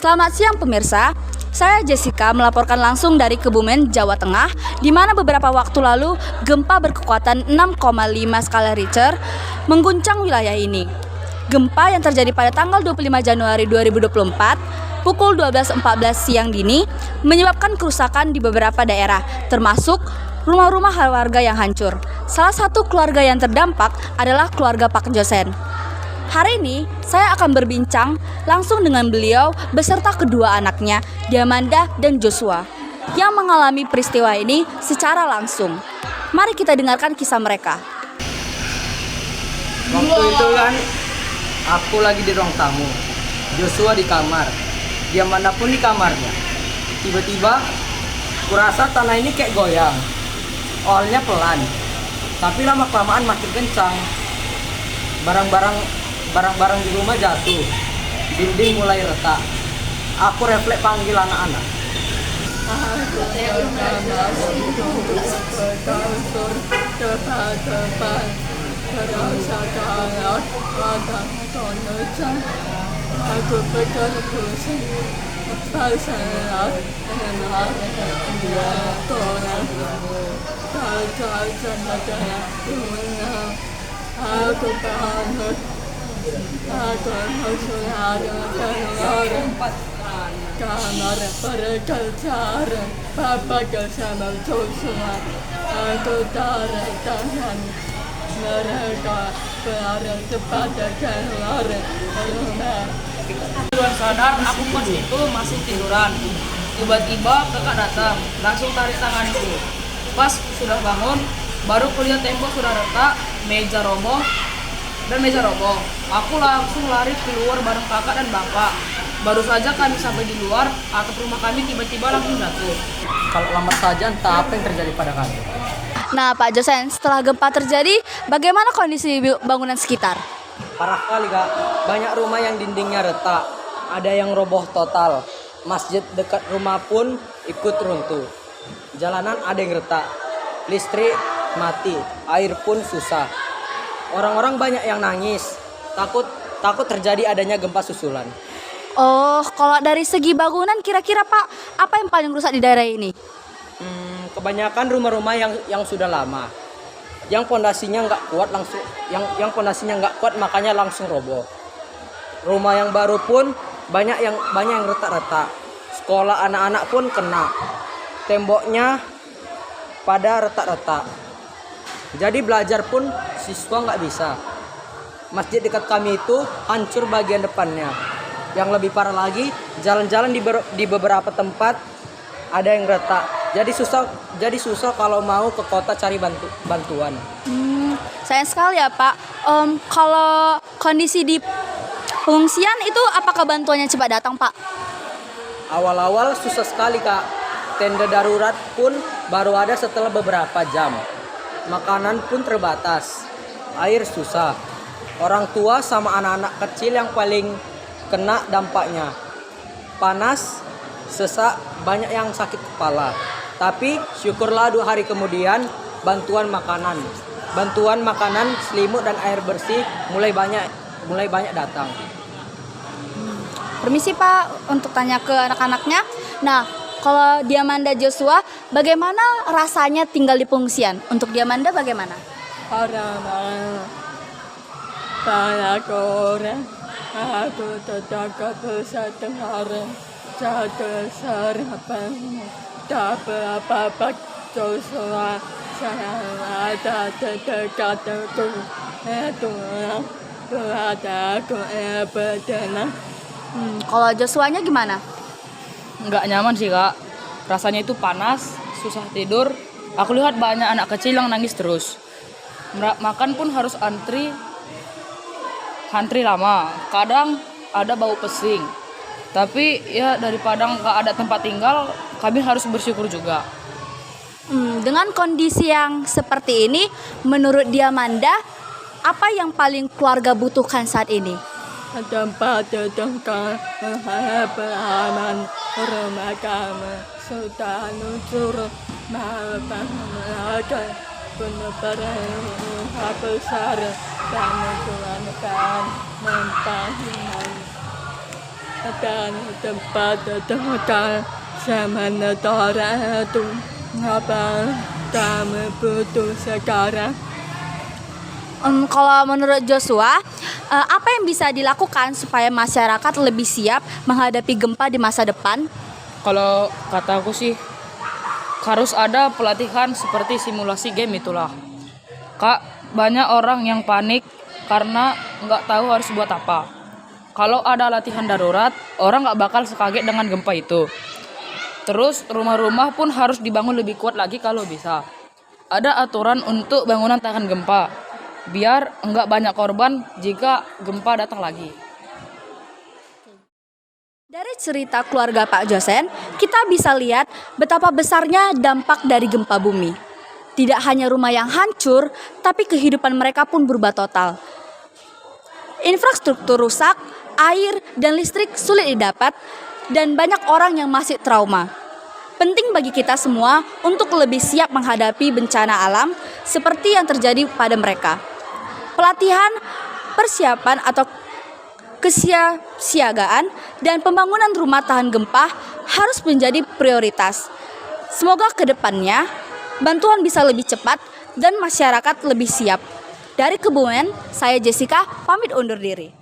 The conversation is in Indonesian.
Selamat siang pemirsa, saya Jessica melaporkan langsung dari Kebumen, Jawa Tengah, di mana beberapa waktu lalu gempa berkekuatan 6,5 skala Richter mengguncang wilayah ini. Gempa yang terjadi pada tanggal 25 Januari 2024 pukul 12.14 siang dini menyebabkan kerusakan di beberapa daerah, termasuk rumah-rumah warga yang hancur. Salah satu keluarga yang terdampak adalah keluarga Pak Josen. Hari ini saya akan berbincang langsung dengan beliau beserta kedua anaknya, Diamanda dan Joshua, yang mengalami peristiwa ini secara langsung. Mari kita dengarkan kisah mereka. Waktu itu kan aku lagi di ruang tamu, Joshua di kamar, Diamanda pun di kamarnya. Tiba-tiba kurasa tanah ini kayak goyang. Awalnya pelan, tapi lama-kelamaan makin kencang. Barang-barang di rumah jatuh, dinding mulai retak. Aku refleks panggil anak-anak. Kamar berkejar, Bapak bersama Joshua. Aku tarik tangan mereka berlari kepada keluar rumah. Tiduran sadar, aku pas itu masih tiduran. Tiba-tiba kakak datang, langsung tarik tanganku. Pas sudah bangun, baru kulihat tembok sudah retak, meja roboh. Aku langsung lari keluar bareng kakak dan bapak. Baru saja kami sampai di luar, atap rumah kami tiba-tiba langsung jatuh. Kalau lambat saja entah apa yang terjadi pada kami. Nah, Pak Josen, setelah gempa terjadi, bagaimana kondisi bangunan sekitar? Parah kali kak, banyak rumah yang dindingnya retak, ada yang roboh total. Masjid dekat rumah pun ikut runtuh. Jalanan ada yang retak, listrik mati, air pun susah. Orang-orang banyak yang nangis, takut terjadi adanya gempa susulan. Oh, kalau dari segi bangunan kira-kira Pak, apa yang paling rusak di daerah ini? Kebanyakan rumah-rumah yang sudah lama, yang pondasinya nggak kuat langsung, yang pondasinya nggak kuat makanya langsung roboh. Rumah yang baru pun banyak yang retak-retak. Sekolah anak-anak pun kena, temboknya pada retak-retak. Jadi belajar pun siswa nggak bisa. Masjid dekat kami itu hancur bagian depannya. Yang lebih parah lagi, jalan-jalan di beberapa tempat ada yang retak. Jadi susah kalau mau ke kota cari bantuan. Sayang sekali ya Pak. Kalau kondisi di pengungsian itu apakah bantuannya cepat datang Pak? Awal-awal susah sekali kak. Tenda darurat pun baru ada setelah beberapa jam. Makanan pun terbatas. Air susah. Orang tua sama anak-anak kecil yang paling kena dampaknya. Panas, sesak, banyak yang sakit kepala. Tapi syukurlah 2 hari kemudian bantuan makanan, selimut dan air bersih mulai banyak datang. Permisi Pak, untuk tanya ke anak-anaknya. Nah, kalau Diamanda Joshua, bagaimana rasanya tinggal di pengungsian? Untuk Diamanda bagaimana? Aku tetap bersatu hari jatuh serapan tak apa-apa Joshua. Saya ada dekatku Tuhan berada aku bertenang. Kalau Joshua-nya gimana? Nggak nyaman sih kak, rasanya itu panas, susah tidur. Aku lihat banyak anak kecil yang nangis terus. Makan pun harus antri lama. Kadang ada bau pesing. Tapi ya daripada nggak ada tempat tinggal, kami harus bersyukur juga. Dengan kondisi yang seperti ini, menurut Diamanda, apa yang paling keluarga butuhkan saat ini? Tempat tengkar beraman rumah kami sudah hancur maafkan mereka penuh besar dan Tuhan akan membantu. dan tempat tinggal sementara itu apa kami butuh sekarang. Kalau menurut Joshua, apa yang bisa dilakukan supaya masyarakat lebih siap menghadapi gempa di masa depan? Kalau kataku sih harus ada pelatihan seperti simulasi game itulah. Kak, banyak orang yang panik karena nggak tahu harus buat apa. Kalau ada latihan darurat, orang nggak bakal sekaget dengan gempa itu. Terus rumah-rumah pun harus dibangun lebih kuat lagi kalau bisa. Ada aturan untuk bangunan tahan gempa, biar nggak banyak korban jika gempa datang lagi. Dari cerita keluarga Pak Josen, kita bisa lihat betapa besarnya dampak dari gempa bumi. Tidak hanya rumah yang hancur, tapi kehidupan mereka pun berubah total. Infrastruktur rusak, air dan listrik sulit didapat, dan banyak orang yang masih trauma. Penting bagi kita semua untuk lebih siap menghadapi bencana alam seperti yang terjadi pada mereka. Pelatihan, persiapan atau kesiapsiagaan dan pembangunan rumah tahan gempa harus menjadi prioritas. Semoga ke depannya bantuan bisa lebih cepat dan masyarakat lebih siap. Dari Kebumen, saya Jessica pamit undur diri.